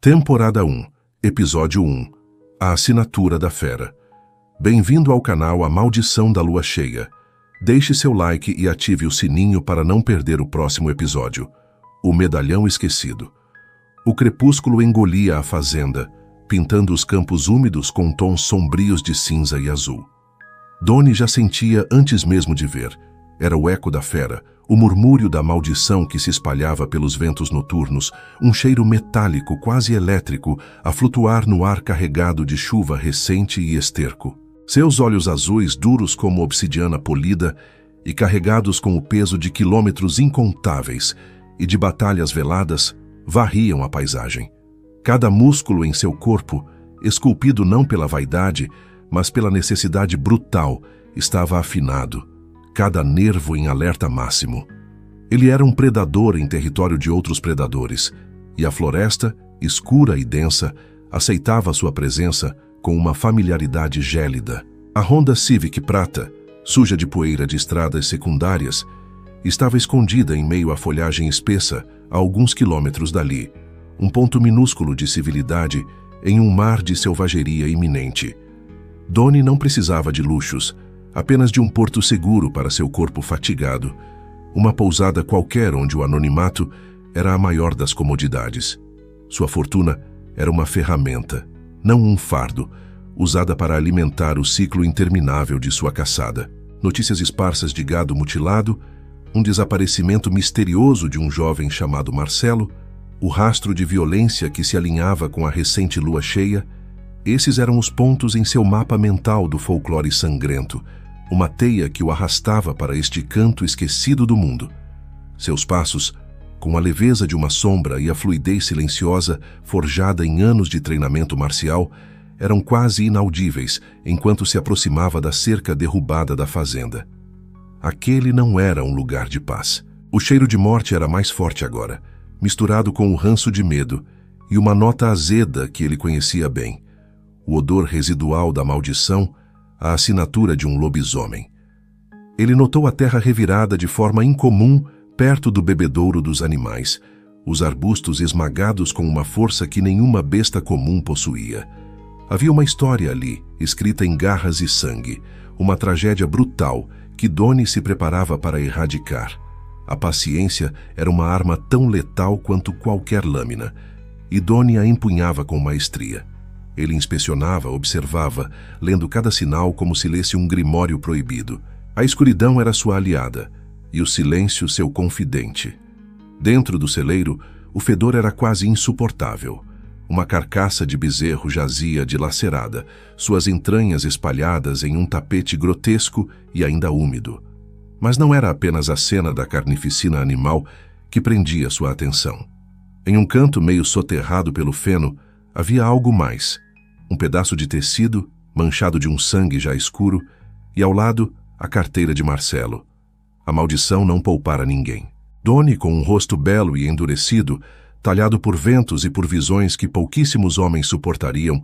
Temporada 1, Episódio 1, A Assinatura da Fera. Bem-vindo ao canal A Maldição da Lua Cheia. Deixe seu like e ative o sininho para não perder o próximo episódio. O Medalhão Esquecido. O crepúsculo engolia a fazenda, pintando os campos úmidos com tons sombrios de cinza e azul. Donnie já sentia antes mesmo de ver. Era o eco da fera, o murmúrio da maldição que se espalhava pelos ventos noturnos, um cheiro metálico, quase elétrico, a flutuar no ar carregado de chuva recente e esterco. Seus olhos azuis, duros como obsidiana polida e carregados com o peso de quilômetros incontáveis e de batalhas veladas, varriam a paisagem. Cada músculo em seu corpo, esculpido não pela vaidade, mas pela necessidade brutal, estava afinado. Cada nervo em alerta máximo. Ele era um predador em território de outros predadores, e a floresta, escura e densa, aceitava sua presença com uma familiaridade gélida. A Honda Civic prata, suja de poeira de estradas secundárias, estava escondida em meio à folhagem espessa a alguns quilômetros dali, um ponto minúsculo de civilidade em um mar de selvageria iminente. Donnie não precisava de luxos, apenas de um porto seguro para seu corpo fatigado, uma pousada qualquer onde o anonimato era a maior das comodidades. Sua fortuna era uma ferramenta, não um fardo, usada para alimentar o ciclo interminável de sua caçada. Notícias esparsas de gado mutilado, um desaparecimento misterioso de um jovem chamado Marcelo, o rastro de violência que se alinhava com a recente lua cheia, esses eram os pontos em seu mapa mental do folclore sangrento, uma teia que o arrastava para este canto esquecido do mundo. Seus passos, com a leveza de uma sombra e a fluidez silenciosa forjada em anos de treinamento marcial, eram quase inaudíveis enquanto se aproximava da cerca derrubada da fazenda. Aquele não era um lugar de paz. O cheiro de morte era mais forte agora, misturado com o ranço de medo e uma nota azeda que ele conhecia bem. O odor residual da maldição, a assinatura de um lobisomem. Ele notou a terra revirada de forma incomum perto do bebedouro dos animais, os arbustos esmagados com uma força que nenhuma besta comum possuía. Havia uma história ali, escrita em garras e sangue, uma tragédia brutal que Donnie se preparava para erradicar. A paciência era uma arma tão letal quanto qualquer lâmina, e Donnie a empunhava com maestria. Ele inspecionava, observava, lendo cada sinal como se lesse um grimório proibido. A escuridão era sua aliada, e o silêncio seu confidente. Dentro do celeiro, o fedor era quase insuportável. Uma carcaça de bezerro jazia dilacerada, suas entranhas espalhadas em um tapete grotesco e ainda úmido. Mas não era apenas a cena da carnificina animal que prendia sua atenção. Em um canto meio soterrado pelo feno, havia algo mais. Um pedaço de tecido, manchado de um sangue já escuro, e ao lado, a carteira de Marcelo. A maldição não poupara ninguém. Donnie, com um rosto belo e endurecido, talhado por ventos e por visões que pouquíssimos homens suportariam,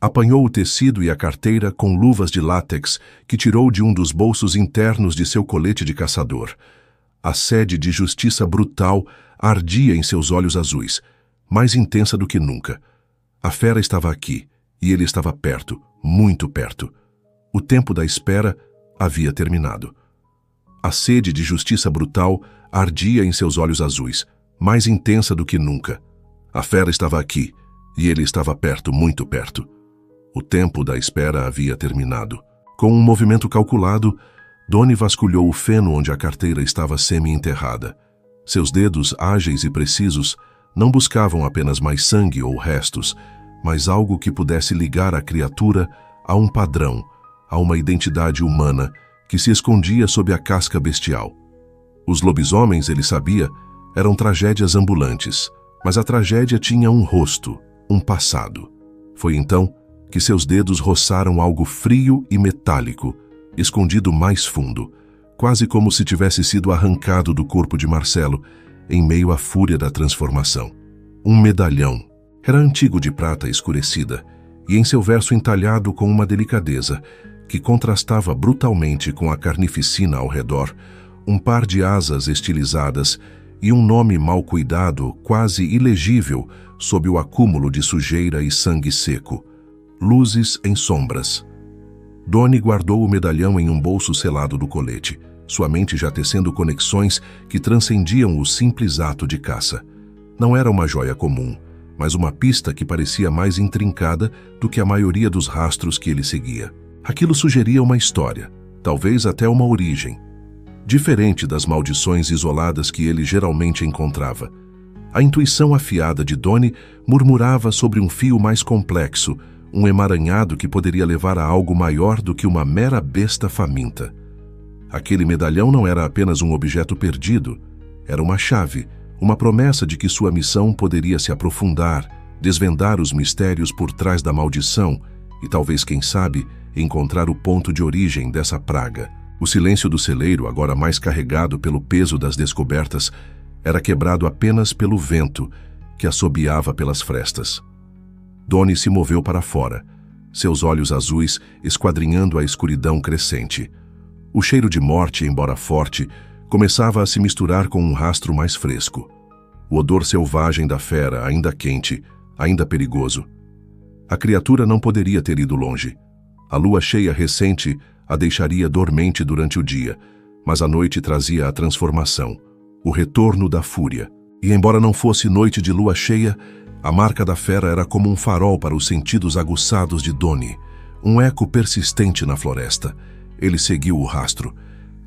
apanhou o tecido e a carteira com luvas de látex que tirou de um dos bolsos internos de seu colete de caçador. A sede de justiça brutal ardia em seus olhos azuis, mais intensa do que nunca. A fera estava aqui, e ele estava perto, muito perto. O tempo da espera havia terminado. A sede de justiça brutal ardia em seus olhos azuis, mais intensa do que nunca. A fera estava aqui, e ele estava perto, muito perto. O tempo da espera havia terminado. Com um movimento calculado, Donnie vasculhou o feno onde a carteira estava semi-enterrada. Seus dedos, ágeis e precisos, não buscavam apenas mais sangue ou restos, mas algo que pudesse ligar a criatura a um padrão, a uma identidade humana que se escondia sob a casca bestial. Os lobisomens, ele sabia, eram tragédias ambulantes, mas a tragédia tinha um rosto, um passado. Foi então que seus dedos roçaram algo frio e metálico, escondido mais fundo, quase como se tivesse sido arrancado do corpo de Marcelo em meio à fúria da transformação. Um medalhão. Era antigo, de prata escurecida, e em seu verso entalhado com uma delicadeza que contrastava brutalmente com a carnificina ao redor, um par de asas estilizadas e um nome mal cuidado, quase ilegível, sob o acúmulo de sujeira e sangue seco. Luzes em sombras. Donnie guardou o medalhão em um bolso selado do colete, sua mente já tecendo conexões que transcendiam o simples ato de caça. Não era uma joia comum, mas uma pista que parecia mais intrincada do que a maioria dos rastros que ele seguia. Aquilo sugeria uma história, talvez até uma origem, diferente das maldições isoladas que ele geralmente encontrava. A intuição afiada de Donnie murmurava sobre um fio mais complexo, um emaranhado que poderia levar a algo maior do que uma mera besta faminta. Aquele medalhão não era apenas um objeto perdido, era uma chave, uma promessa de que sua missão poderia se aprofundar, desvendar os mistérios por trás da maldição e talvez, quem sabe, encontrar o ponto de origem dessa praga. O silêncio do celeiro, agora mais carregado pelo peso das descobertas, era quebrado apenas pelo vento que assobiava pelas frestas. Donnie se moveu para fora, seus olhos azuis esquadrinhando a escuridão crescente. O cheiro de morte, embora forte, começava a se misturar com um rastro mais fresco. O odor selvagem da fera, ainda quente, ainda perigoso. A criatura não poderia ter ido longe. A lua cheia recente a deixaria dormente durante o dia, mas a noite trazia a transformação, o retorno da fúria. E embora não fosse noite de lua cheia, a marca da fera era como um farol para os sentidos aguçados de Donnie, um eco persistente na floresta. Ele seguiu o rastro.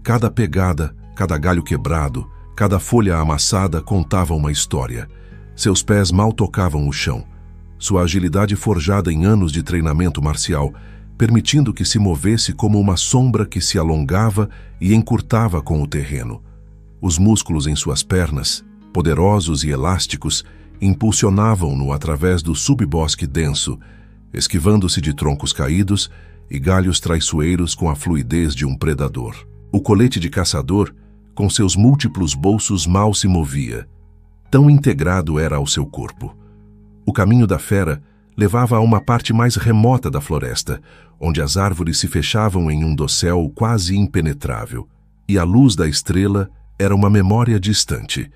Cada pegada, cada galho quebrado, cada folha amassada contava uma história. Seus pés mal tocavam o chão. Sua agilidade forjada em anos de treinamento marcial, permitindo que se movesse como uma sombra que se alongava e encurtava com o terreno. Os músculos em suas pernas, poderosos e elásticos, impulsionavam-no através do subbosque denso, esquivando-se de troncos caídos e galhos traiçoeiros com a fluidez de um predador. O colete de caçador, com seus múltiplos bolsos, mal se movia. Tão integrado era ao seu corpo. O caminho da fera levava a uma parte mais remota da floresta, onde as árvores se fechavam em um dossel quase impenetrável, e a luz da estrela era uma memória distante.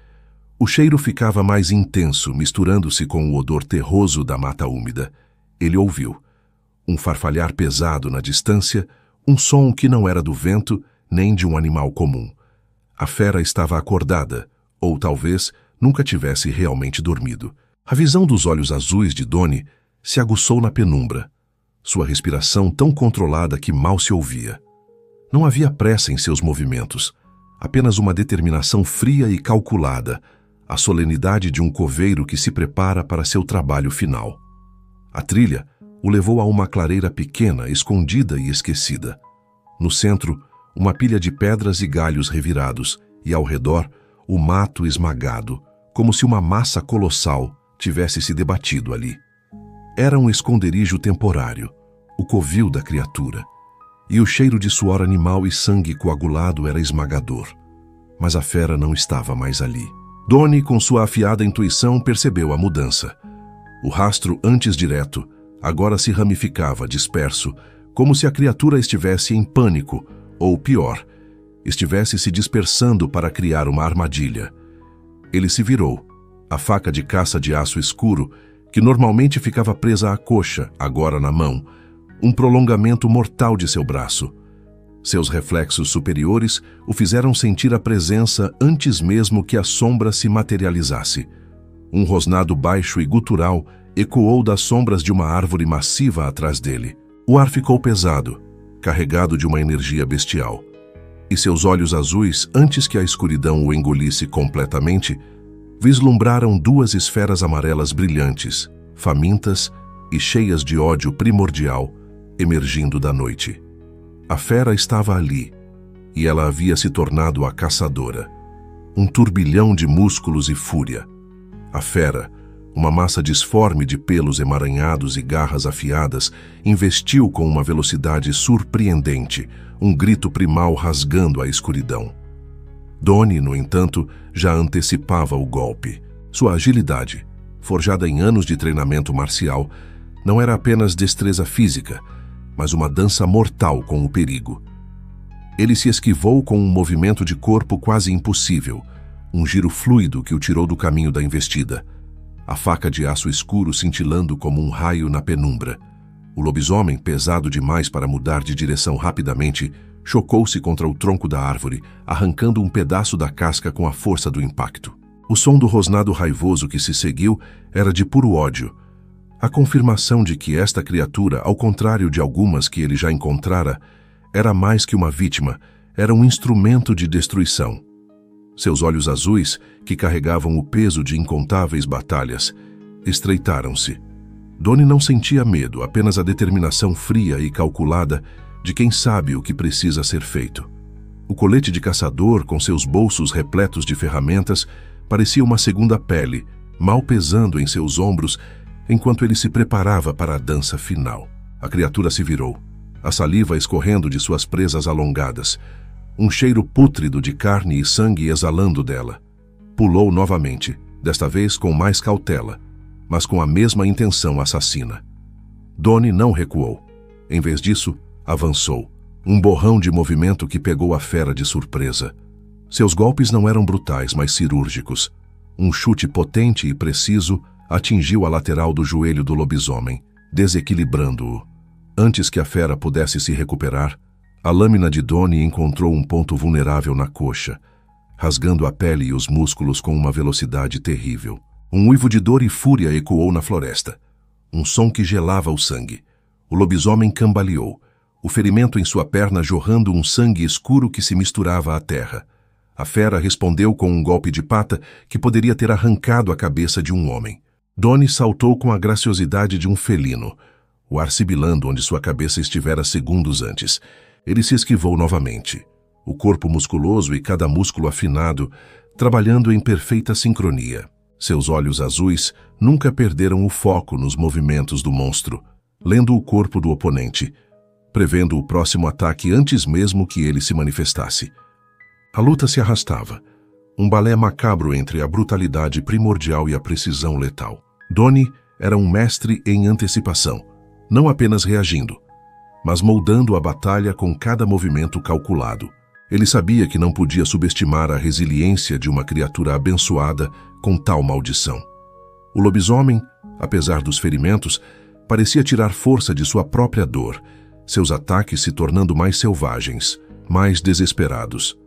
O cheiro ficava mais intenso, misturando-se com o odor terroso da mata úmida. Ele ouviu. Um farfalhar pesado na distância, um som que não era do vento nem de um animal comum. A fera estava acordada, ou talvez nunca tivesse realmente dormido. A visão dos olhos azuis de Donnie se aguçou na penumbra, sua respiração tão controlada que mal se ouvia. Não havia pressa em seus movimentos, apenas uma determinação fria e calculada, a solenidade de um coveiro que se prepara para seu trabalho final. A trilha o levou a uma clareira pequena, escondida e esquecida. No centro, uma pilha de pedras e galhos revirados, e ao redor, o mato esmagado, como se uma massa colossal tivesse se debatido ali. Era um esconderijo temporário, o covil da criatura, e o cheiro de suor animal e sangue coagulado era esmagador. Mas a fera não estava mais ali. Donnie, com sua afiada intuição, percebeu a mudança. O rastro antes direto agora se ramificava, disperso, como se a criatura estivesse em pânico, ou pior, estivesse se dispersando para criar uma armadilha. Ele se virou. A faca de caça de aço escuro, que normalmente ficava presa à coxa, agora na mão, um prolongamento mortal de seu braço. Seus reflexos superiores o fizeram sentir a presença antes mesmo que a sombra se materializasse. Um rosnado baixo e gutural ecoou das sombras de uma árvore massiva atrás dele. O ar ficou pesado, carregado de uma energia bestial. E seus olhos azuis, antes que a escuridão o engolisse completamente, vislumbraram duas esferas amarelas brilhantes, famintas e cheias de ódio primordial, emergindo da noite. A fera estava ali, e ela havia se tornado a caçadora. Um turbilhão de músculos e fúria. A fera, uma massa disforme de pelos emaranhados e garras afiadas, investiu com uma velocidade surpreendente, um grito primal rasgando a escuridão. Donnie, no entanto, já antecipava o golpe. Sua agilidade, forjada em anos de treinamento marcial, não era apenas destreza física, mas uma dança mortal com o perigo. Ele se esquivou com um movimento de corpo quase impossível, um giro fluido que o tirou do caminho da investida. A faca de aço escuro cintilando como um raio na penumbra. O lobisomem, pesado demais para mudar de direção rapidamente, chocou-se contra o tronco da árvore, arrancando um pedaço da casca com a força do impacto. O som do rosnado raivoso que se seguiu era de puro ódio. A confirmação de que esta criatura, ao contrário de algumas que ele já encontrara, era mais que uma vítima, era um instrumento de destruição. Seus olhos azuis, que carregavam o peso de incontáveis batalhas, estreitaram-se. Donnie não sentia medo, apenas a determinação fria e calculada de quem sabe o que precisa ser feito. O colete de caçador, com seus bolsos repletos de ferramentas, parecia uma segunda pele, mal pesando em seus ombros, enquanto ele se preparava para a dança final. A criatura se virou, a saliva escorrendo de suas presas alongadas, um cheiro pútrido de carne e sangue exalando dela. Pulou novamente, desta vez com mais cautela, mas com a mesma intenção assassina. Donnie não recuou. Em vez disso, avançou, um borrão de movimento que pegou a fera de surpresa. Seus golpes não eram brutais, mas cirúrgicos. Um chute potente e preciso atingiu a lateral do joelho do lobisomem, desequilibrando-o. Antes que a fera pudesse se recuperar, a lâmina de Donnie encontrou um ponto vulnerável na coxa, rasgando a pele e os músculos com uma velocidade terrível. Um uivo de dor e fúria ecoou na floresta, um som que gelava o sangue. O lobisomem cambaleou, o ferimento em sua perna jorrando um sangue escuro que se misturava à terra. A fera respondeu com um golpe de pata que poderia ter arrancado a cabeça de um homem. Donnie saltou com a graciosidade de um felino, o ar sibilando onde sua cabeça estivera segundos antes. Ele se esquivou novamente, o corpo musculoso e cada músculo afinado, trabalhando em perfeita sincronia. Seus olhos azuis nunca perderam o foco nos movimentos do monstro, lendo o corpo do oponente, prevendo o próximo ataque antes mesmo que ele se manifestasse. A luta se arrastava, um balé macabro entre a brutalidade primordial e a precisão letal. Donnie era um mestre em antecipação, não apenas reagindo, mas moldando a batalha com cada movimento calculado. Ele sabia que não podia subestimar a resiliência de uma criatura abençoada com tal maldição. O lobisomem, apesar dos ferimentos, parecia tirar força de sua própria dor, seus ataques se tornando mais selvagens, mais desesperados.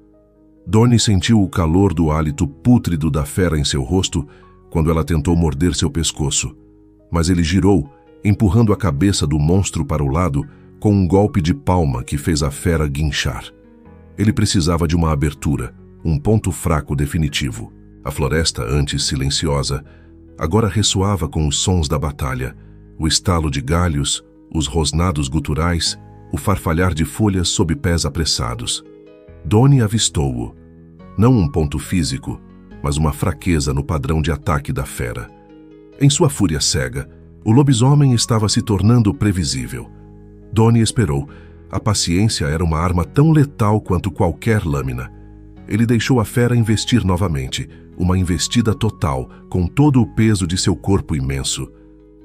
Donnie sentiu o calor do hálito pútrido da fera em seu rosto quando ela tentou morder seu pescoço, mas ele girou, empurrando a cabeça do monstro para o lado com um golpe de palma que fez a fera guinchar. Ele precisava de uma abertura, um ponto fraco definitivo. A floresta, antes silenciosa, agora ressoava com os sons da batalha, o estalo de galhos, os rosnados guturais, o farfalhar de folhas sob pés apressados. Donnie avistou-o. Não um ponto físico, mas uma fraqueza no padrão de ataque da fera. Em sua fúria cega, o lobisomem estava se tornando previsível. Donnie esperou. A paciência era uma arma tão letal quanto qualquer lâmina. Ele deixou a fera investir novamente, uma investida total, com todo o peso de seu corpo imenso.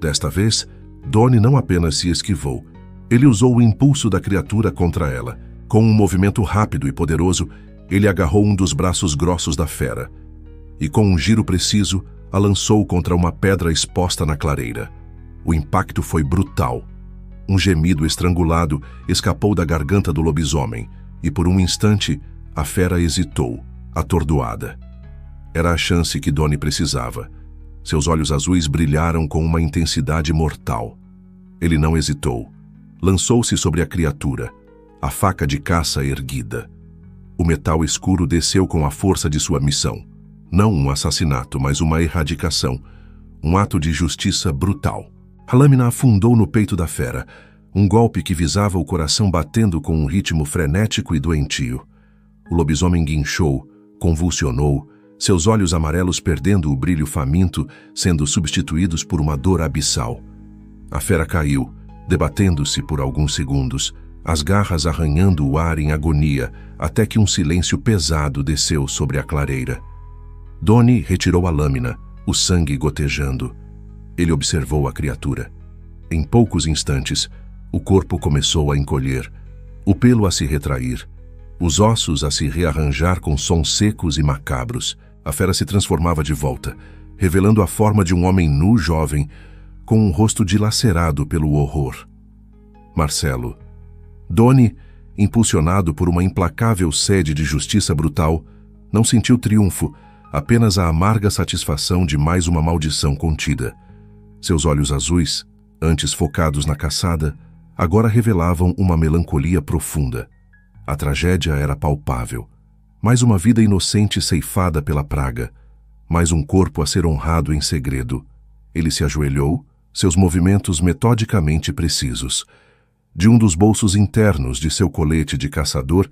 Desta vez, Donnie não apenas se esquivou, ele usou o impulso da criatura contra ela. Com um movimento rápido e poderoso, ele agarrou um dos braços grossos da fera e, com um giro preciso, a lançou contra uma pedra exposta na clareira. O impacto foi brutal. Um gemido estrangulado escapou da garganta do lobisomem e, por um instante, a fera hesitou, atordoada. Era a chance que Donnie precisava. Seus olhos azuis brilharam com uma intensidade mortal. Ele não hesitou. Lançou-se sobre a criatura, a faca de caça erguida. O metal escuro desceu com a força de sua missão. Não um assassinato, mas uma erradicação. Um ato de justiça brutal. A lâmina afundou no peito da fera, um golpe que visava o coração batendo com um ritmo frenético e doentio. O lobisomem guinchou, convulsionou, seus olhos amarelos perdendo o brilho faminto, sendo substituídos por uma dor abissal. A fera caiu, debatendo-se por alguns segundos, as garras arranhando o ar em agonia, até que um silêncio pesado desceu sobre a clareira. Donnie retirou a lâmina, o sangue gotejando. Ele observou a criatura. Em poucos instantes, o corpo começou a encolher, o pelo a se retrair, os ossos a se rearranjar com sons secos e macabros. A fera se transformava de volta, revelando a forma de um homem nu jovem, com um rosto dilacerado pelo horror. Marcelo. Donnie, impulsionado por uma implacável sede de justiça brutal, não sentiu triunfo, apenas a amarga satisfação de mais uma maldição contida. Seus olhos azuis, antes focados na caçada, agora revelavam uma melancolia profunda. A tragédia era palpável. Mais uma vida inocente ceifada pela praga. Mais um corpo a ser honrado em segredo. Ele se ajoelhou, seus movimentos metodicamente precisos. De um dos bolsos internos de seu colete de caçador,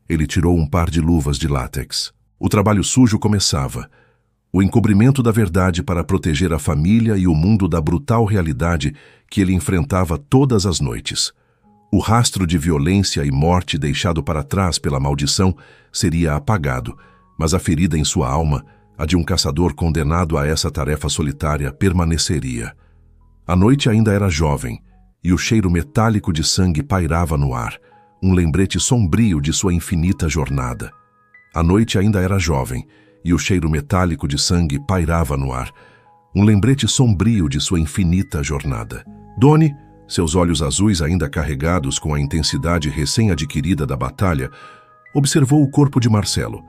ele tirou um par de luvas de látex. O trabalho sujo começava. O encobrimento da verdade para proteger a família e o mundo da brutal realidade que ele enfrentava todas as noites. O rastro de violência e morte deixado para trás pela maldição seria apagado, mas a ferida em sua alma, a de um caçador condenado a essa tarefa solitária, permaneceria. A noite ainda era jovem, e o cheiro metálico de sangue pairava no ar, um lembrete sombrio de sua infinita jornada. A noite ainda era jovem, e o cheiro metálico de sangue pairava no ar, um lembrete sombrio de sua infinita jornada. Donnie, seus olhos azuis ainda carregados com a intensidade recém-adquirida da batalha, observou o corpo de Marcelo.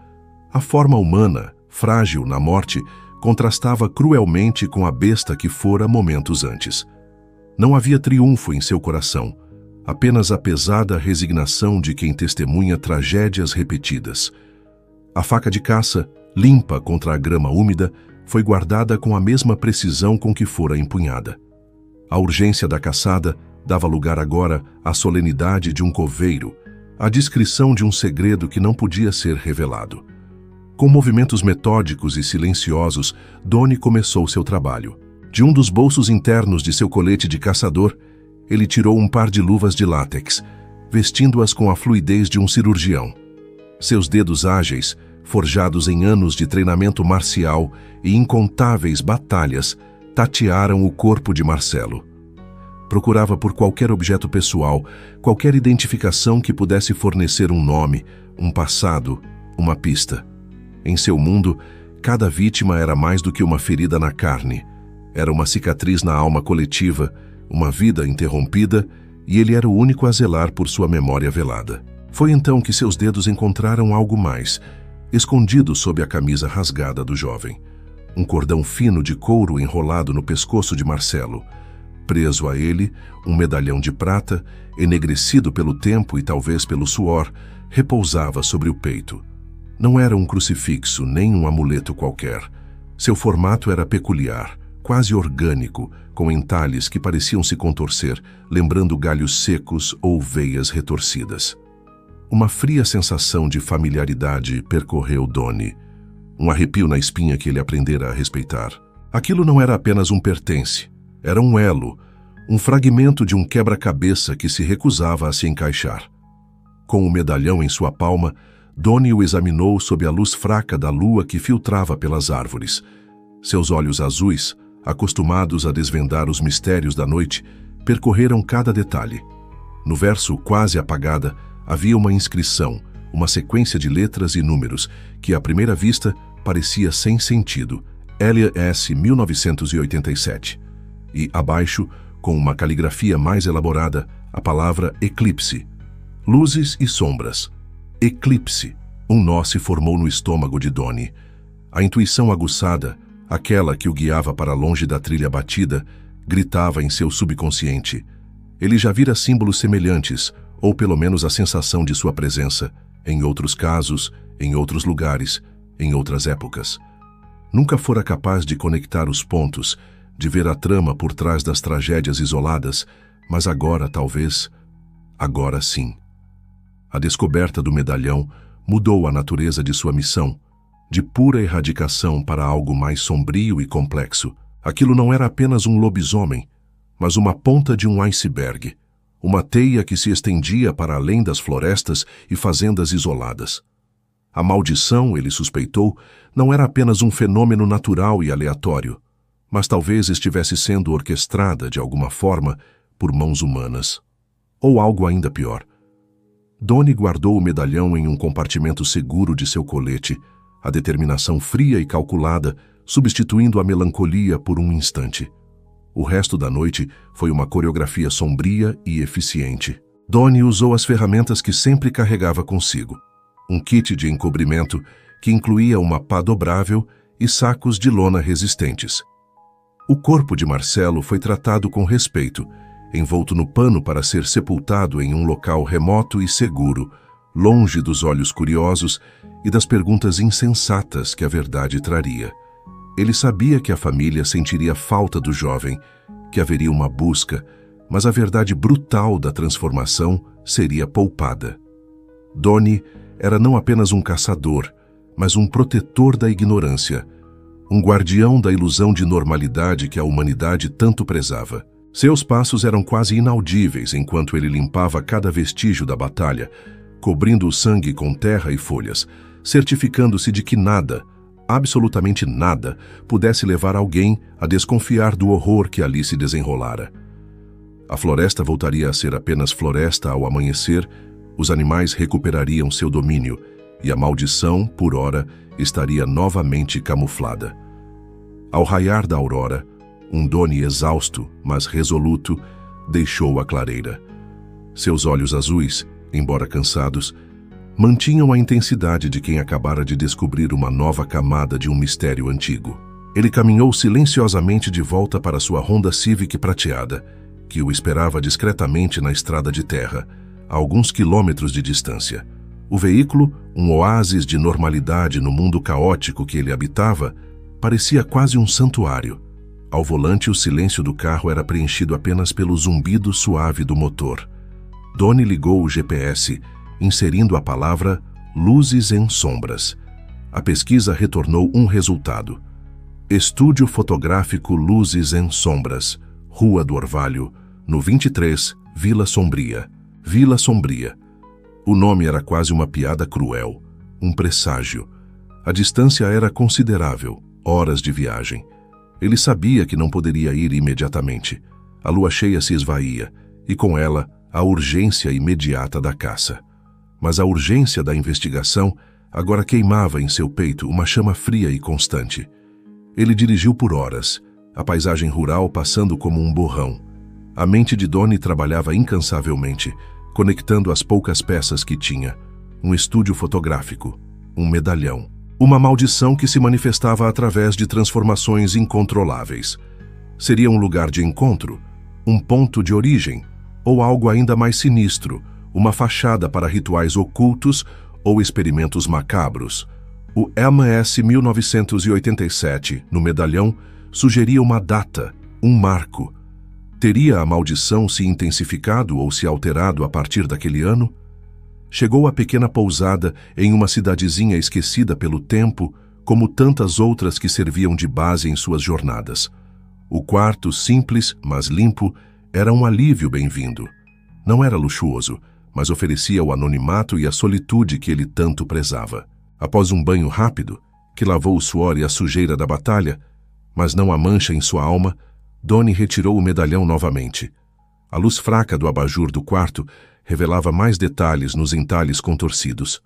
A forma humana, frágil na morte, contrastava cruelmente com a besta que fora momentos antes. Não havia triunfo em seu coração, apenas a pesada resignação de quem testemunha tragédias repetidas. A faca de caça, limpa contra a grama úmida, foi guardada com a mesma precisão com que fora empunhada. A urgência da caçada dava lugar agora à solenidade de um coveiro, à descrição de um segredo que não podia ser revelado. Com movimentos metódicos e silenciosos, Donnie começou seu trabalho. De um dos bolsos internos de seu colete de caçador, ele tirou um par de luvas de látex, vestindo-as com a fluidez de um cirurgião. Seus dedos ágeis, forjados em anos de treinamento marcial e incontáveis batalhas, tatearam o corpo de Marcelo. Procurava por qualquer objeto pessoal, qualquer identificação que pudesse fornecer um nome, um passado, uma pista. Em seu mundo, cada vítima era mais do que uma ferida na carne. Era uma cicatriz na alma coletiva, uma vida interrompida, e ele era o único a zelar por sua memória velada. Foi então que seus dedos encontraram algo mais, escondido sob a camisa rasgada do jovem. Um cordão fino de couro enrolado no pescoço de Marcelo. Preso a ele, um medalhão de prata, enegrecido pelo tempo e talvez pelo suor, repousava sobre o peito. Não era um crucifixo, nem um amuleto qualquer. Seu formato era peculiar, quase orgânico, com entalhes que pareciam se contorcer, lembrando galhos secos ou veias retorcidas. Uma fria sensação de familiaridade percorreu Donnie. Um arrepio na espinha que ele aprendera a respeitar. Aquilo não era apenas um pertence, era um elo, um fragmento de um quebra-cabeça que se recusava a se encaixar. Com o medalhão em sua palma, Donnie o examinou sob a luz fraca da lua que filtrava pelas árvores. Seus olhos azuis, acostumados a desvendar os mistérios da noite, percorreram cada detalhe. No verso quase apagada, havia uma inscrição, uma sequência de letras e números, que à primeira vista parecia sem sentido. LS 1987. E abaixo, com uma caligrafia mais elaborada, a palavra eclipse. Luzes e sombras. Eclipse. Um nó se formou no estômago de Donnie. A intuição aguçada, aquela que o guiava para longe da trilha batida, gritava em seu subconsciente. Ele já vira símbolos semelhantes, ou pelo menos a sensação de sua presença, em outros casos, em outros lugares, em outras épocas. Nunca fora capaz de conectar os pontos, de ver a trama por trás das tragédias isoladas, mas agora, talvez, agora sim. A descoberta do medalhão mudou a natureza de sua missão, de pura erradicação para algo mais sombrio e complexo. Aquilo não era apenas um lobisomem, mas uma ponta de um iceberg, uma teia que se estendia para além das florestas e fazendas isoladas. A maldição, ele suspeitou, não era apenas um fenômeno natural e aleatório, mas talvez estivesse sendo orquestrada, de alguma forma, por mãos humanas. Ou algo ainda pior. Donnie guardou o medalhão em um compartimento seguro de seu colete, a determinação fria e calculada, substituindo a melancolia por um instante. O resto da noite foi uma coreografia sombria e eficiente. Donnie usou as ferramentas que sempre carregava consigo. Um kit de encobrimento que incluía uma pá dobrável e sacos de lona resistentes. O corpo de Marcelo foi tratado com respeito, envolto no pano para ser sepultado em um local remoto e seguro, longe dos olhos curiosos e das perguntas insensatas que a verdade traria. Ele sabia que a família sentiria falta do jovem, que haveria uma busca, mas a verdade brutal da transformação seria poupada. Donnie era não apenas um caçador, mas um protetor da ignorância, um guardião da ilusão de normalidade que a humanidade tanto prezava. Seus passos eram quase inaudíveis enquanto ele limpava cada vestígio da batalha, cobrindo o sangue com terra e folhas, certificando-se de que nada, absolutamente nada, pudesse levar alguém a desconfiar do horror que ali se desenrolara. A floresta voltaria a ser apenas floresta ao amanhecer, os animais recuperariam seu domínio e a maldição, por ora, estaria novamente camuflada. Ao raiar da aurora, um Donnie exausto, mas resoluto, deixou a clareira. Seus olhos azuis, embora cansados, mantinham a intensidade de quem acabara de descobrir uma nova camada de um mistério antigo. Ele caminhou silenciosamente de volta para sua Honda Civic prateada, que o esperava discretamente na estrada de terra, a alguns quilômetros de distância. O veículo, um oásis de normalidade no mundo caótico que ele habitava, parecia quase um santuário. Ao volante, o silêncio do carro era preenchido apenas pelo zumbido suave do motor. Donnie ligou o GPS, inserindo a palavra Luzes em Sombras. A pesquisa retornou um resultado. Estúdio fotográfico Luzes em Sombras, Rua do Orvalho, no 23, Vila Sombria. Vila Sombria. O nome era quase uma piada cruel, um presságio. A distância era considerável, horas de viagem. Ele sabia que não poderia ir imediatamente. A lua cheia se esvaía, e com ela, a urgência imediata da caça. Mas a urgência da investigação agora queimava em seu peito uma chama fria e constante. Ele dirigiu por horas, a paisagem rural passando como um borrão. A mente de Donnie trabalhava incansavelmente, conectando as poucas peças que tinha. Um estúdio fotográfico, um medalhão. Uma maldição que se manifestava através de transformações incontroláveis. Seria um lugar de encontro, um ponto de origem, ou algo ainda mais sinistro, uma fachada para rituais ocultos ou experimentos macabros. O MS 1987, no medalhão, sugeria uma data, um marco. Teria a maldição se intensificado ou se alterado a partir daquele ano? Chegou à pequena pousada em uma cidadezinha esquecida pelo tempo, como tantas outras que serviam de base em suas jornadas. O quarto, simples, mas limpo, era um alívio bem-vindo. Não era luxuoso, mas oferecia o anonimato e a solitude que ele tanto prezava. Após um banho rápido, que lavou o suor e a sujeira da batalha, mas não a mancha em sua alma, Donnie retirou o medalhão novamente. A luz fraca do abajur do quarto revelava mais detalhes nos entalhes contorcidos.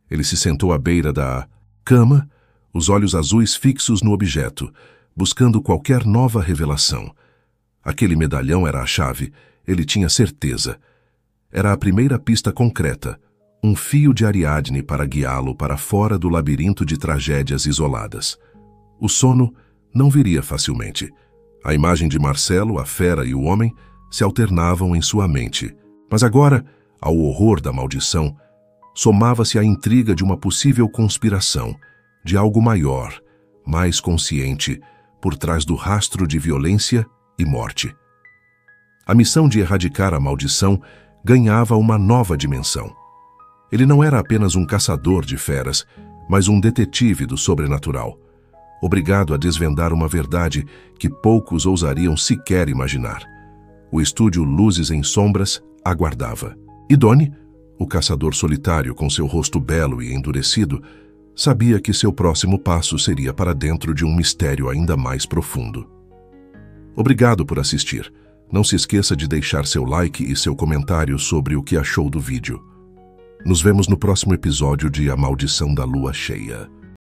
Ele se sentou à beira da cama, os olhos azuis fixos no objeto, buscando qualquer nova revelação. Aquele medalhão era a chave, ele tinha certeza. Era a primeira pista concreta, um fio de Ariadne para guiá-lo para fora do labirinto de tragédias isoladas. O sono não viria facilmente. A imagem de Marcelo, a fera e o homem se alternavam em sua mente. Mas agora, ao horror da maldição, somava-se a intriga de uma possível conspiração, de algo maior, mais consciente, por trás do rastro de violência e morte. A missão de erradicar a maldição ganhava uma nova dimensão. Ele não era apenas um caçador de feras, mas um detetive do sobrenatural, obrigado a desvendar uma verdade que poucos ousariam sequer imaginar. O estúdio Luzes em Sombras aguardava. E Donnie, o caçador solitário com seu rosto belo e endurecido, sabia que seu próximo passo seria para dentro de um mistério ainda mais profundo. Obrigado por assistir. Não se esqueça de deixar seu like e seu comentário sobre o que achou do vídeo. Nos vemos no próximo episódio de A Maldição da Lua Cheia.